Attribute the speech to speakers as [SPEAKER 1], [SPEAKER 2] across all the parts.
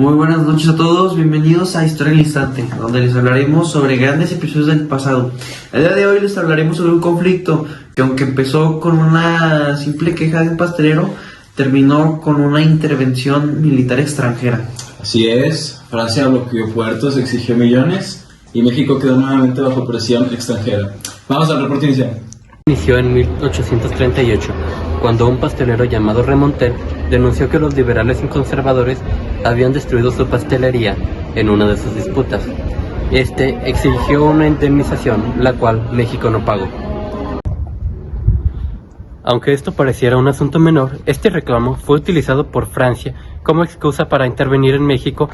[SPEAKER 1] Muy buenas noches a todos, bienvenidos a Historia al Instante, donde les hablaremos sobre grandes episodios del pasado. El día de hoy les hablaremos sobre un conflicto que, aunque empezó con una simple queja de un pastelero, terminó con una intervención militar extranjera.
[SPEAKER 2] Así es, Francia bloqueó puertos, exigió millones y México quedó nuevamente bajo presión extranjera. Vamos al reporte inicial.
[SPEAKER 3] Inició en 1838, cuando un pastelero llamado Remontel denunció que los liberales y conservadores habían destruido su pastelería en una de sus disputas. Este exigió una indemnización, la cual México no pagó. Aunque esto pareciera un asunto menor, este reclamo fue utilizado por Francia como excusa para intervenir en México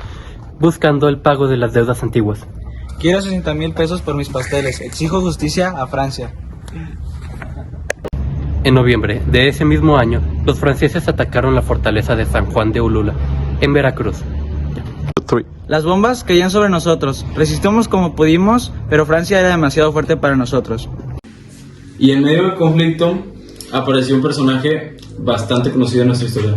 [SPEAKER 3] buscando el pago de las deudas antiguas.
[SPEAKER 4] Quiero 60,000 pesos por mis pasteles. Exijo justicia a Francia.
[SPEAKER 3] En noviembre de ese mismo año, los franceses atacaron la fortaleza de San Juan de Ulúa, en Veracruz.
[SPEAKER 4] Las bombas caían sobre nosotros. Resistimos como pudimos, pero Francia era demasiado fuerte para nosotros.
[SPEAKER 2] Y en medio del conflicto apareció un personaje bastante conocido en nuestra historia.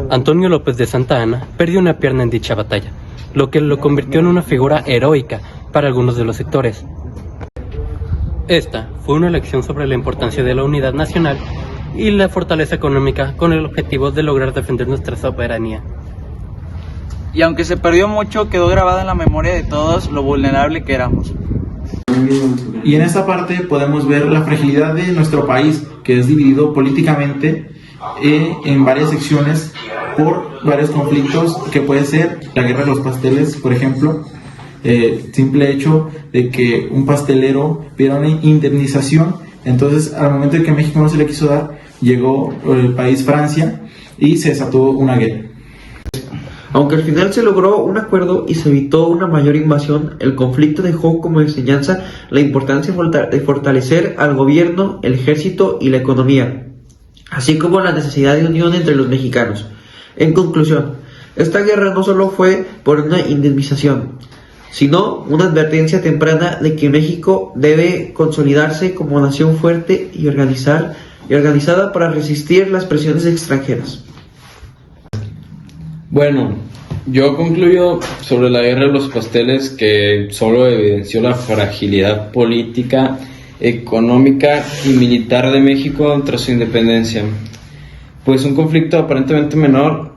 [SPEAKER 3] Antonio López de Santa Anna perdió una pierna en dicha batalla, lo que lo convirtió en una figura heroica para algunos de los sectores. Esta fue una lección sobre la importancia de la unidad nacional y la fortaleza económica con el objetivo de lograr defender nuestra soberanía.
[SPEAKER 4] Y aunque se perdió mucho, quedó grabado en la memoria de todos lo vulnerable que éramos.
[SPEAKER 5] Y en esta parte podemos ver la fragilidad de nuestro país, que es dividido políticamente en varias secciones por varios conflictos, que puede ser la guerra de los pasteles, por ejemplo. Simple hecho de que un pastelero pidiera una indemnización, entonces al momento de que México no se le quiso dar, llegó el país Francia y se desató una guerra.
[SPEAKER 1] Aunque al final se logró un acuerdo y se evitó una mayor invasión, el conflicto dejó como enseñanza la importancia de fortalecer al gobierno, el ejército y la economía, así como la necesidad de unión entre los mexicanos. En conclusión, esta guerra no solo fue por una indemnización, sino una advertencia temprana de que México debe consolidarse como nación fuerte y organizada para resistir las presiones extranjeras.
[SPEAKER 2] Bueno, yo concluyo sobre la guerra de los pasteles que solo evidenció la fragilidad política, económica y militar de México tras su independencia. Pues un conflicto aparentemente menor,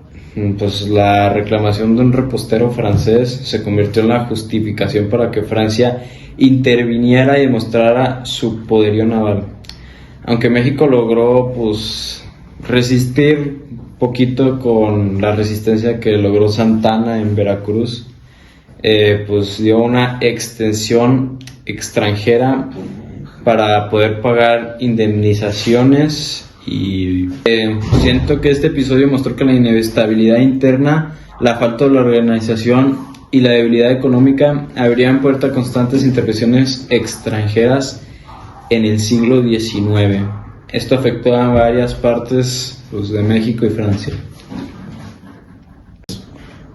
[SPEAKER 2] pues la reclamación de un repostero francés se convirtió en la justificación para que Francia interviniera y demostrara su poderío naval. Aunque México logró resistir poquito con la resistencia que logró Santa Anna en Veracruz, dio una extensión extranjera para poder pagar indemnizaciones. Y siento que este episodio mostró que la inestabilidad interna, la falta de la organización y la debilidad económica abrían puerta a constantes intervenciones extranjeras en el siglo XIX. Esto afectó a varias partes de México y Francia.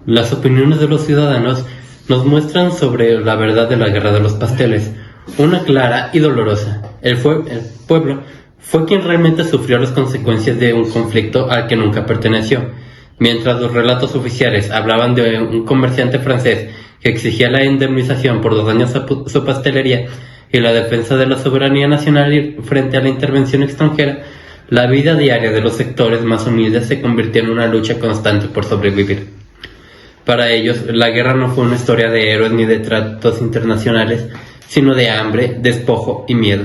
[SPEAKER 3] Las opiniones de los ciudadanos nos muestran sobre la verdad de la guerra de los pasteles, una clara y dolorosa. El pueblo fue quien realmente sufrió las consecuencias de un conflicto al que nunca perteneció. Mientras los relatos oficiales hablaban de un comerciante francés que exigía la indemnización por 2 daños a su pastelería y la defensa de la soberanía nacional frente a la intervención extranjera, la vida diaria de los sectores más humildes se convirtió en una lucha constante por sobrevivir. Para ellos, la guerra no fue una historia de héroes ni de tratos internacionales, sino de hambre, despojo y miedo.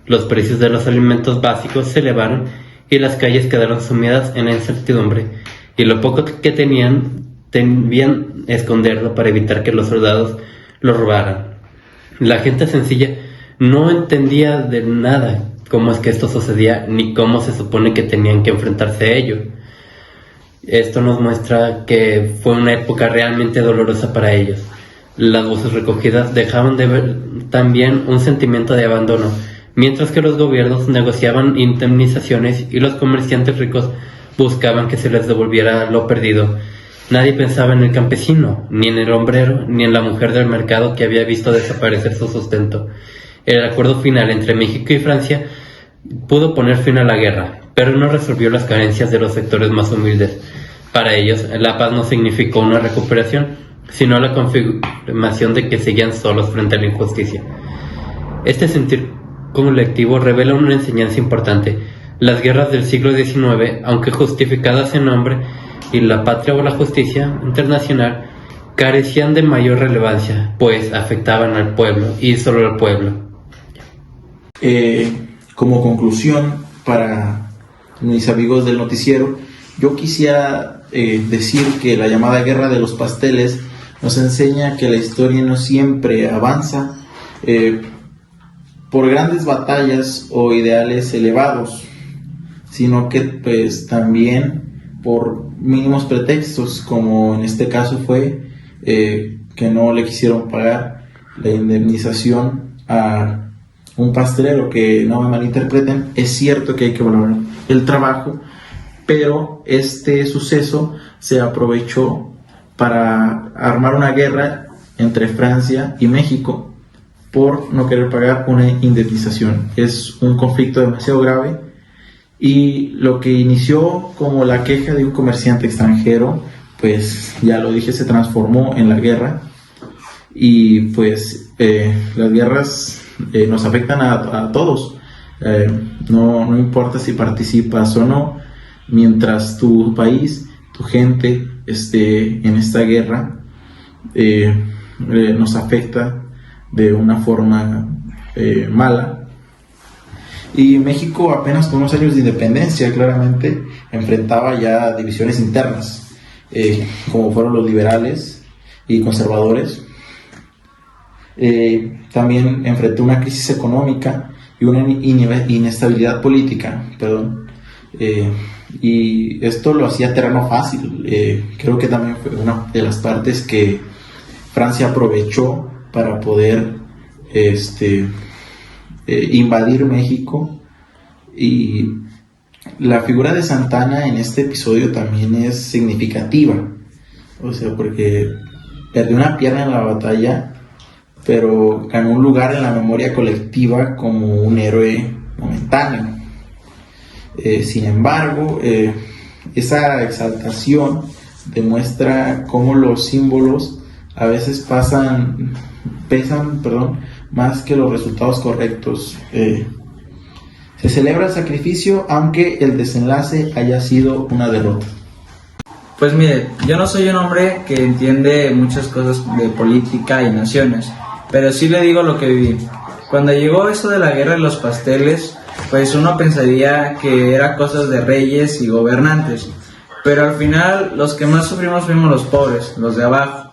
[SPEAKER 3] Los precios de los alimentos básicos se elevaron y las calles quedaron sumidas en la incertidumbre, y lo poco que tenían debían esconderlo para evitar que los soldados lo robaran. La gente sencilla no entendía de nada cómo es que esto sucedía ni cómo se supone que tenían que enfrentarse a ello. Esto nos muestra que fue una época realmente dolorosa para ellos. Las voces recogidas dejaban de ver también un sentimiento de abandono, mientras que los gobiernos negociaban indemnizaciones y los comerciantes ricos buscaban que se les devolviera lo perdido. Nadie pensaba en el campesino, ni en el hombrero, ni en la mujer del mercado que había visto desaparecer su sustento. El acuerdo final entre México y Francia pudo poner fin a la guerra, pero no resolvió las carencias de los sectores más humildes. Para ellos, la paz no significó una recuperación, sino la confirmación de que seguían solos frente a la injusticia. Este sentir colectivo revela una enseñanza importante. Las guerras del siglo XIX, aunque justificadas en nombre y la patria o la justicia internacional, carecían de mayor relevancia, pues afectaban al pueblo y solo al pueblo.
[SPEAKER 5] Como conclusión para mis amigos del noticiero, yo quisiera decir que la llamada Guerra de los Pasteles nos enseña que la historia no siempre avanza por grandes batallas o ideales elevados, sino que pues también por mínimos pretextos, como en este caso fue que no le quisieron pagar la indemnización a un pastelero. Que no me malinterpreten, es cierto que hay que valorar el trabajo, pero este suceso se aprovechó para armar una guerra entre Francia y México por no querer pagar una indemnización. Es un conflicto demasiado grave, y lo que inició como la queja de un comerciante extranjero, pues ya lo dije, se transformó en la guerra. Y pues las guerras nos afectan a todos, no importa si participas o no, mientras tu país, tu gente esté en esta guerra, nos afecta de una forma mala. Y México, apenas con unos años de independencia, claramente enfrentaba ya divisiones internas, como fueron los liberales y conservadores. También enfrentó una crisis económica y una inestabilidad política, y esto lo hacía terreno fácil. Creo que también fue una de las partes que Francia aprovechó para poder invadir México. Y la figura de Santana en este episodio también es significativa, o sea, porque perdió una pierna en la batalla, pero ganó un lugar en la memoria colectiva como un héroe momentáneo. Sin embargo, esa exaltación demuestra cómo los símbolos a veces pesan más que los resultados correctos. Se celebra el sacrificio aunque el desenlace haya sido una derrota.
[SPEAKER 4] Pues mire, yo no soy un hombre que entiende muchas cosas de política y naciones, pero sí le digo lo que viví. Cuando llegó eso de la guerra de los pasteles, pues uno pensaría que era cosas de reyes y gobernantes, pero al final los que más sufrimos fuimos los pobres, los de abajo.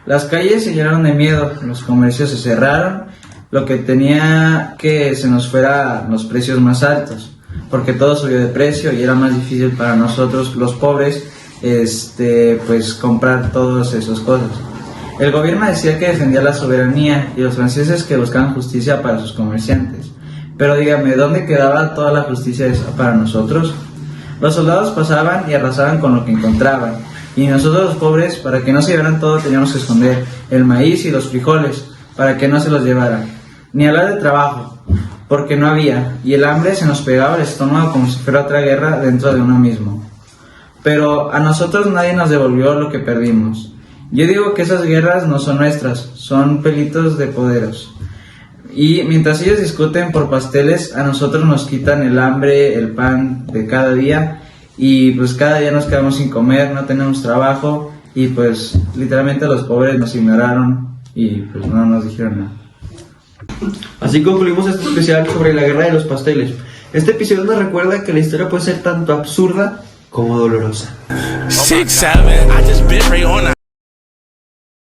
[SPEAKER 4] Las calles se llenaron de miedo, los comercios se cerraron, lo que tenía que se nos fuera los precios más altos, porque todo subió de precio y era más difícil para nosotros los pobres pues comprar todas esas cosas. El gobierno decía que defendía la soberanía y los franceses que buscaban justicia para sus comerciantes. Pero dígame, ¿dónde quedaba toda la justicia para nosotros? Los soldados pasaban y arrasaban con lo que encontraban, y nosotros los pobres, para que no se llevaran todo, teníamos que esconder el maíz y los frijoles, para que no se los llevaran. Ni hablar de trabajo, porque no había, y el hambre se nos pegaba al estómago como si fuera otra guerra dentro de uno mismo. Pero a nosotros nadie nos devolvió lo que perdimos. Yo digo que esas guerras no son nuestras, son pelitos de poderos. Y mientras ellos discuten por pasteles, a nosotros nos quitan el hambre, el pan de cada día, y pues cada día nos quedamos sin comer, no tenemos trabajo, y pues literalmente los pobres nos ignoraron y pues no nos dijeron nada.
[SPEAKER 1] Así concluimos este especial sobre la guerra de los pasteles. Este episodio nos recuerda que la historia puede ser tanto absurda como dolorosa.
[SPEAKER 6] 6'7", I just bit right on